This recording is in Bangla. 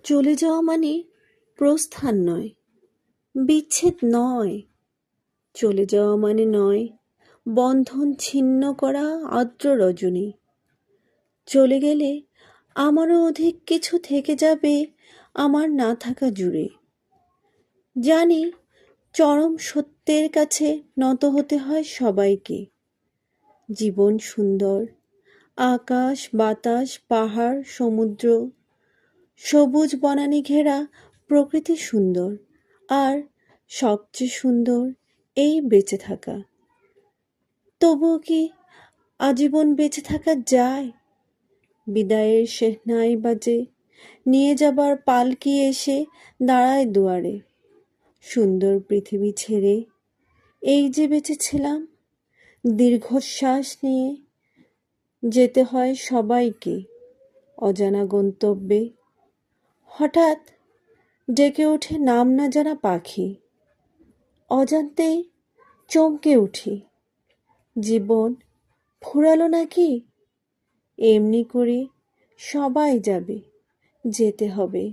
চলে যাওয়া মানে প্রস্থান নয়, বিচ্ছেদ নয়। চলে যাওয়া মানে নয় বন্ধন ছিন্ন করা আর্দ্র রজনী। চলে গেলে আমারও অধিক কিছু থেকে যাবে আমার না থাকা জুড়ে। জানি চরম সত্যের কাছে নত হতে হয় সবাইকে। জীবন সুন্দর, আকাশ বাতাস পাহাড় সমুদ্র, সবুজ বনানী ঘেরা প্রকৃতি সুন্দর, আর সবচেয়ে সুন্দর এই বেঁচে থাকা। তবুও কি আজীবন বেঁচে থাকা যায়? বিদায়ের শেহনাই বাজে, নিয়ে যাবার পালকি এসে দাঁড়ায় দুয়ারে। সুন্দর পৃথিবী ছেড়ে এই যে বেঁচেছিলাম, দীর্ঘশ্বাস নিয়ে যেতে হয় সবাইকে অজানা গন্তব্যে। হঠাৎ ডেকে ওঠে নাম না জানা পাখি, অজান্তেই চমকে উঠি। জীবন ফুরালো নাকি? এমনি করে সবাই যাবে, যেতে হবে।